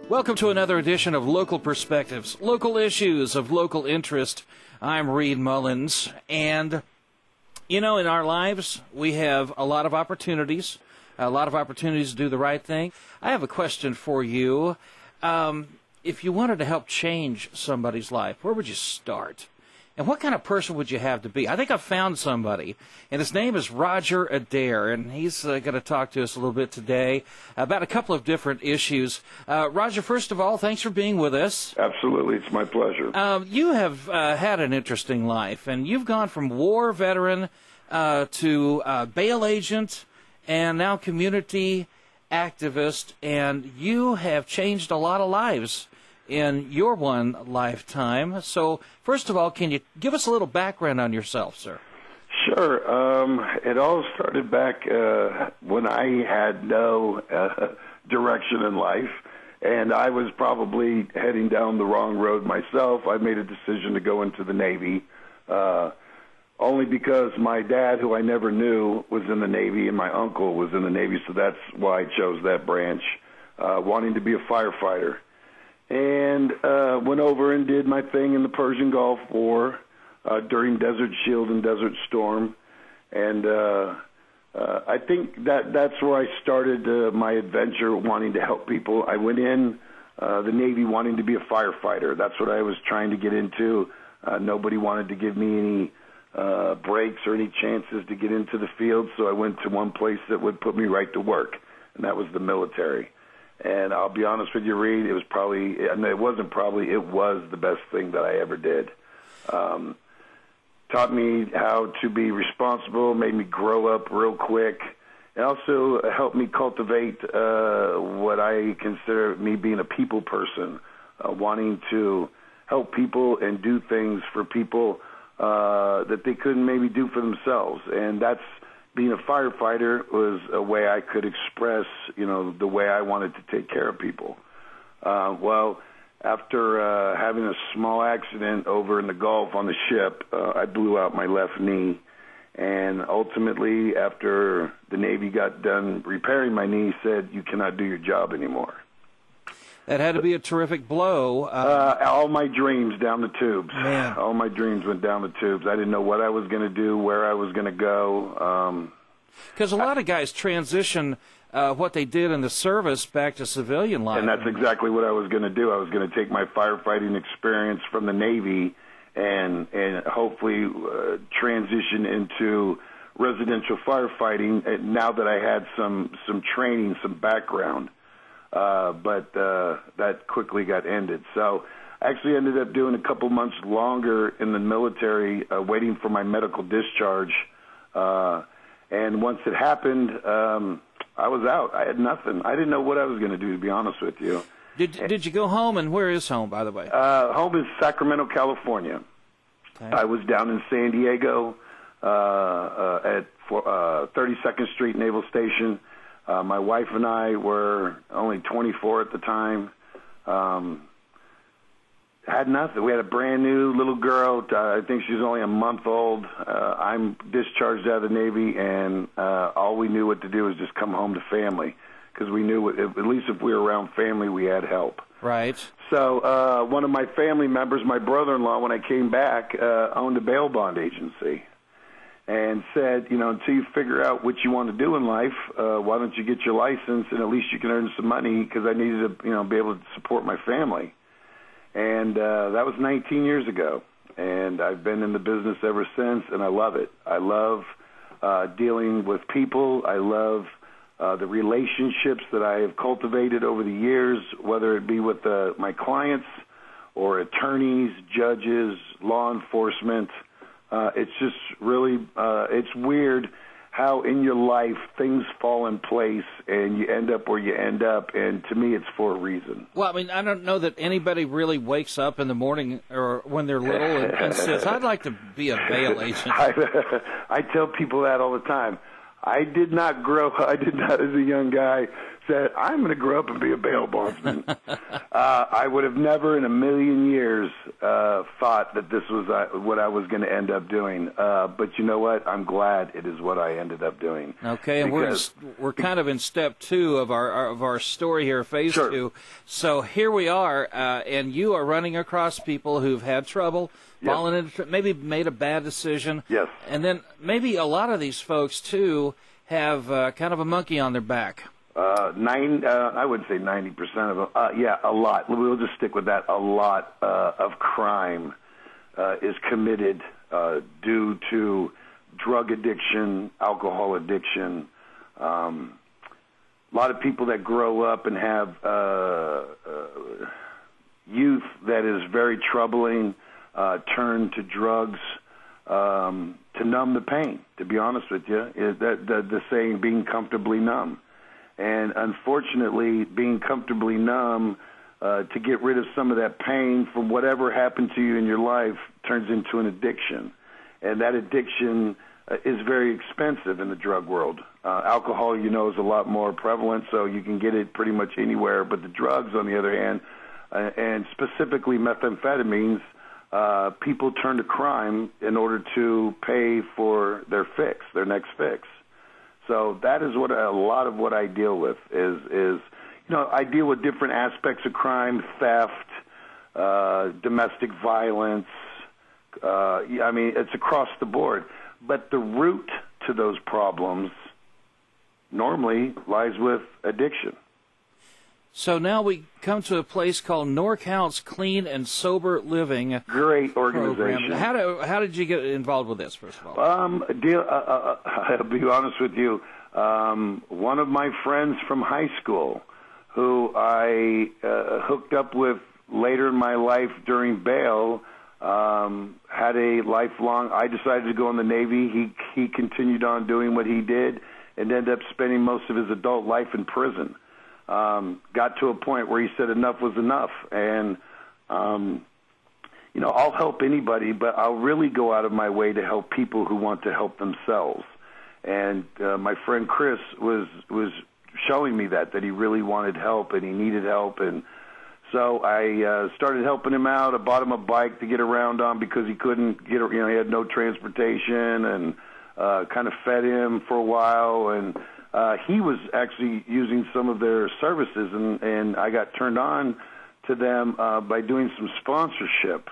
Welcome to another edition of Local Perspectives, local issues of local interest. I'm Reid Mullins, and in our lives, we have a lot of opportunities to do the right thing. I have a question for you. If you wanted to help change somebody's life, where would you start? And what kind of person would you have to be? I think I've found somebody, and his name is Roger Adair, and he's going to talk to us a little bit today about a couple of different issues. Roger, first of all, thanks for being with us. Absolutely. It's my pleasure. You have had an interesting life, and you've gone from war veteran to bail agent and now community activist, and you have changed a lot of lives in your one lifetime. So, first of all, can you give us a little background on yourself, sir? Sure. It all started back when I had no direction in life, and I was probably heading down the wrong road myself. I made a decision to go into the Navy, only because my dad, who I never knew, was in the Navy, and my uncle was in the Navy, so that's why I chose that branch, wanting to be a firefighter. And went over and did my thing in the Persian Gulf War during Desert Shield and Desert Storm. And I think that's where I started my adventure, wanting to help people. I went in the Navy wanting to be a firefighter. That's what I was trying to get into. Nobody wanted to give me any breaks or any chances to get into the field, so I went to one place that would put me right to work, and that was the military. And I'll be honest with you, Reid, it was the best thing that I ever did. Taught me how to be responsible, made me grow up real quick, and also helped me cultivate what I consider me being a people person, wanting to help people and do things for people that they couldn't maybe do for themselves. And that's being a firefighter was a way I could express, the way I wanted to take care of people. Well, after having a small accident over in the Gulf on the ship, I blew out my left knee. And ultimately, after the Navy got done repairing my knee, said, "You cannot do your job anymore." That had to be a terrific blow. All my dreams down the tubes. Man. All my dreams went down the tubes. I didn't know what I was going to do, where I was going to go. Because a lot of guys transition what they did in the service back to civilian life. And that's exactly what I was going to do. I was going to take my firefighting experience from the Navy and hopefully transition into residential firefighting now that I had some training, some background. But that quickly got ended. So I actually ended up doing a couple months longer in the military, waiting for my medical discharge. And once it happened, I was out. I had nothing. I didn't know what I was going to do, to be honest with you. Did you go home? And where is home, by the way? Home is Sacramento, California. Okay. I was down in San Diego at 32nd Street Naval Station. My wife and I were only 24 at the time. Had nothing. We had a brand new little girl. I think she's only a month old. I'm discharged out of the Navy, and all we knew what to do was just come home to family, because we knew at least if we were around family, we had help. Right. So one of my family members, my brother-in-law, when I came back, owned a bail bond agency. And said, until you figure out what you want to do in life, why don't you get your license and at least you can earn some money, because I needed to, be able to support my family. And that was 19 years ago. And I've been in the business ever since, and I love it. I love dealing with people. I love the relationships that I have cultivated over the years, whether it be with my clients or attorneys, judges, law enforcement. It's just really, it's weird how in your life things fall in place and you end up where you end up, and to me it's for a reason. Well, I mean, I don't know that anybody really wakes up in the morning or when they're little and says, "I'd like to be a bail agent." I tell people that all the time. I did not, as a young guy, said, I'm going to grow up and be a bail bondsman. I would have never in a million years thought that this was what I was going to end up doing. But you know what? I'm glad it is what I ended up doing. Okay, and we're kind of in step 2 of our story here, phase 2. So here we are, and you are running across people who've had trouble, fallen into, maybe made a bad decision. Yes. And then maybe a lot of these folks, too, have kind of a monkey on their back. I would say 90% of them. Yeah, a lot. We'll just stick with that. A lot of crime is committed due to drug addiction, alcohol addiction. A lot of people that grow up and have youth that is very troubling turn to drugs to numb the pain. To be honest with you, is that the saying, being comfortably numb. And unfortunately, being comfortably numb to get rid of some of that pain from whatever happened to you in your life turns into an addiction. And that addiction is very expensive in the drug world. Alcohol, you know, is a lot more prevalent, so you can get it pretty much anywhere. But the drugs, on the other hand, and specifically methamphetamines, people turn to crime in order to pay for their fix, their next fix. So that is what a lot of what I deal with is I deal with different aspects of crime, theft, domestic violence. I mean, it's across the board. But the root to those problems normally lies with addiction. So now we come to a place called NorCal's Clean and Sober Living. Great organization. Program. How did you get involved with this, first of all? I'll be honest with you. One of my friends from high school, who I hooked up with later in my life during bail, had a lifelong. I decided to go in the Navy. He continued on doing what he did and ended up spending most of his adult life in prison. Got to a point where he said enough was enough. And, I'll help anybody, but I'll really go out of my way to help people who want to help themselves. And my friend Chris was showing me that he really wanted help and he needed help. And so I started helping him out. I bought him a bike to get around on because he couldn't get, he had no transportation, and kind of fed him for a while. And he was actually using some of their services, and I got turned on to them by doing some sponsorship.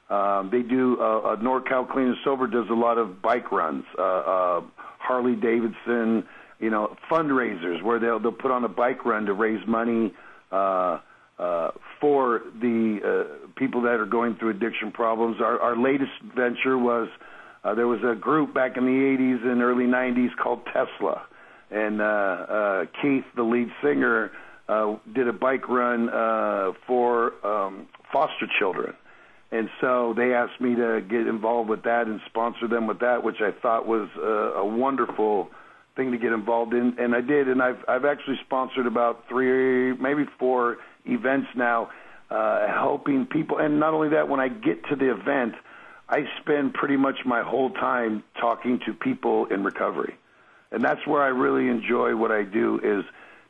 They do, NorCal Clean and Sober does a lot of bike runs, Harley Davidson, fundraisers where they'll put on a bike run to raise money for the people that are going through addiction problems. Our latest venture was there was a group back in the 80s and early 90s called Tesla. And Keith, the lead singer, did a bike run for foster children. And so they asked me to get involved with that and sponsor them with that, which I thought was a wonderful thing to get involved in. And I did, and I've actually sponsored about 3, maybe 4 events now, helping people. And not only that, when I get to the event, I spend pretty much my whole time talking to people in recovery. And that's where I really enjoy what I do, is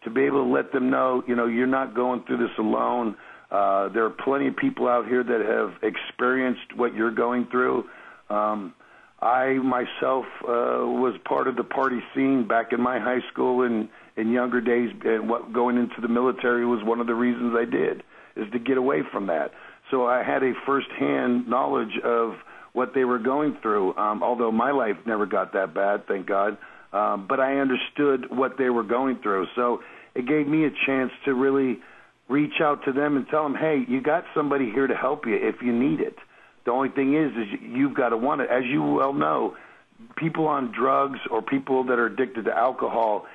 to be able to let them know, you're not going through this alone. There are plenty of people out here that have experienced what you're going through. I myself was part of the party scene back in my high school and in younger days, and going into the military was one of the reasons I did, is to get away from that. So I had a firsthand knowledge of what they were going through, although my life never got that bad, thank God. But I understood what they were going through. So it gave me a chance to really reach out to them and tell them, hey, you got somebody here to help you if you need it. The only thing is you've got to want it. As you well know, people on drugs or people that are addicted to alcohol,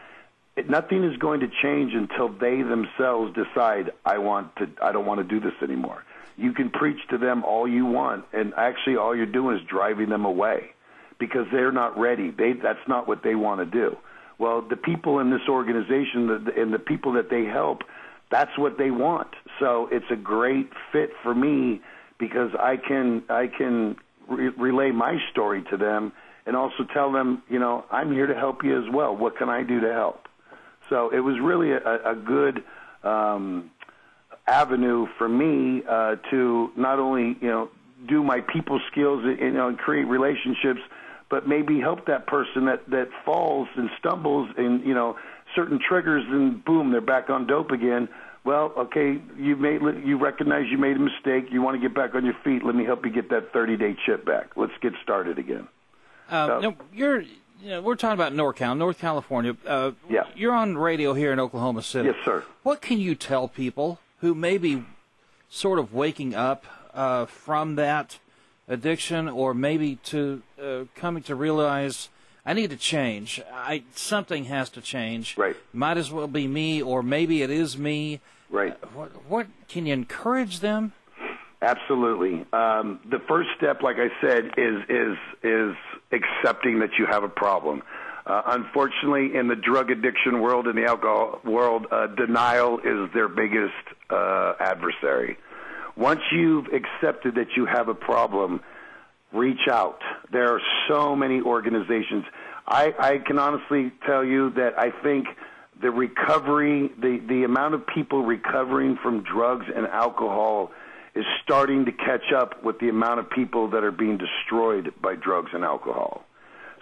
nothing is going to change until they themselves decide, I don't want to do this anymore. You can preach to them all you want, and actually all you're doing is driving them away, because they're not ready. That's not what they want to do. Well, the people in this organization and the people that they help, that's what they want. So it's a great fit for me, because I can relay my story to them and also tell them, I'm here to help you as well. What can I do to help? So it was really a good avenue for me to not only, do my people skills, and create relationships, but maybe help that person that falls and stumbles and, certain triggers, and boom, they're back on dope again. Well, okay, you recognize you made a mistake. You want to get back on your feet. Let me help you get that 30-day chip back. Let's get started again. We're talking about NorCal, North California. Yeah. You're on radio here in Oklahoma City. Yes, sir. What can you tell people who may be sort of waking up from that addiction, or maybe to coming to realize, I need to change. Something has to change. Right. Might as well be me, or maybe it is me. Right. What can you encourage them? Absolutely. The first step, like I said, is accepting that you have a problem. Unfortunately, in the drug addiction world and the alcohol world, denial is their biggest adversary. Once you've accepted that you have a problem, reach out. There are so many organizations. I can honestly tell you that I think the recovery, the amount of people recovering from drugs and alcohol is starting to catch up with the amount of people that are being destroyed by drugs and alcohol.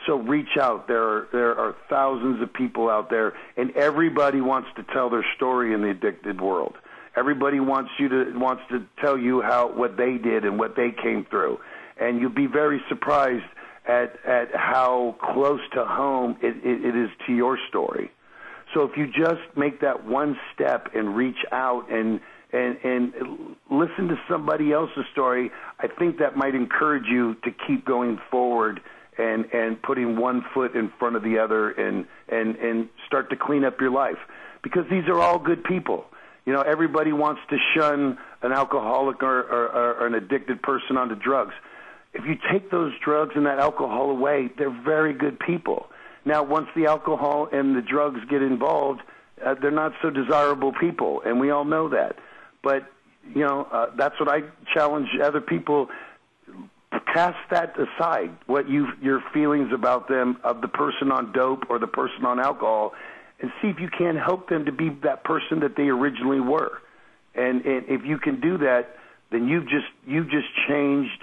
So reach out. There are thousands of people out there, and everybody wants to tell their story in the addicted world. Everybody wants to tell you what they did and what they came through, and you'll be very surprised at how close to home it is to your story. So if you just make that one step and reach out and listen to somebody else's story, I think that might encourage you to keep going forward and putting one foot in front of the other and start to clean up your life. Because these are all good people. Everybody wants to shun an alcoholic or an addicted person onto drugs. If you take those drugs and that alcohol away, they're very good people. Now, once the alcohol and the drugs get involved, they're not so desirable people, and we all know that. But, that's what I challenge other people. Cast that aside, your feelings about them, of the person on dope or the person on alcohol, and see if you can help them to be that person that they originally were. And if you can do that, then you've just changed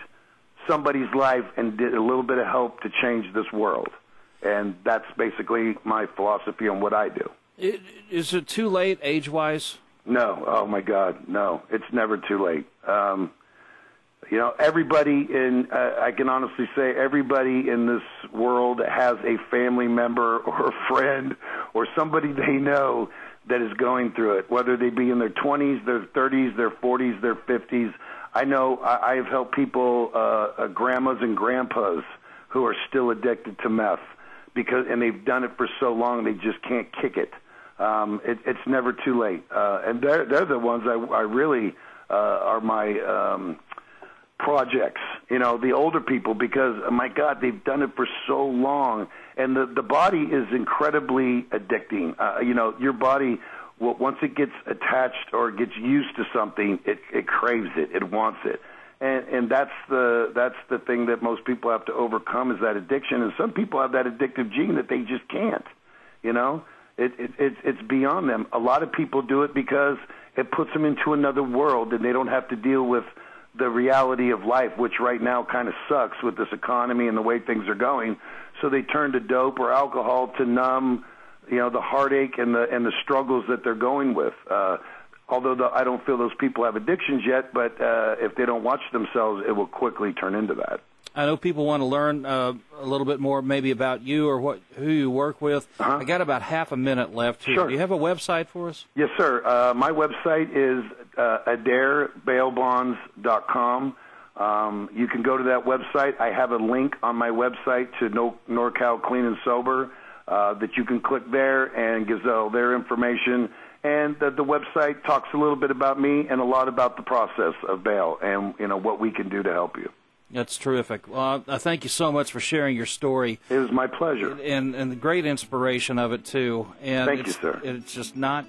somebody's life and did a little bit of help to change this world. And that's basically my philosophy on what I do. Is it too late age-wise? No. Oh, my God, no. It's never too late. Everybody I can honestly say everybody in this world has a family member or a friend or somebody they know that is going through it, whether they be in their 20s, their 30s, their 40s, their 50s. I know I've helped people, grandmas and grandpas who are still addicted to meth and they've done it for so long they just can't kick it. It's never too late. And they're the ones I really are my projects, the older people, because, my God, they've done it for so long. And the body is incredibly addicting. Your body, once it gets attached or gets used to something, it craves it. It wants it. And that's the thing that most people have to overcome, is that addiction. And some people have that addictive gene that they just can't, It's beyond them. A lot of people do it because it puts them into another world, and they don't have to deal with the reality of life, which right now kind of sucks with this economy and the way things are going. So they turn to dope or alcohol to numb, the heartache and the struggles that they're going with. Although I don't feel those people have addictions yet, but if they don't watch themselves, it will quickly turn into that. I know people want to learn a little bit more maybe about you or who you work with. Uh-huh. I got about half a minute left here. Sure. Do you have a website for us? Yes, sir. My website is AdairBailBonds.com. You can go to that website. I have a link on my website to NorCal Clean and Sober that you can click there and gives all their information. And the website talks a little bit about me and a lot about the process of bail and what we can do to help you. That's terrific. Well, I thank you so much for sharing your story. It was my pleasure. And the great inspiration of it, too. And thank you, sir. It's not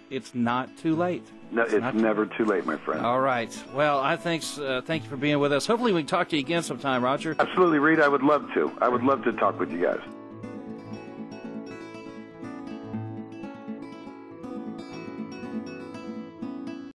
too late. No, it's never too late, my friend. All right. Well, thank you for being with us. Hopefully we can talk to you again sometime, Roger. Absolutely, Reid. I would love to. I would love to talk with you guys.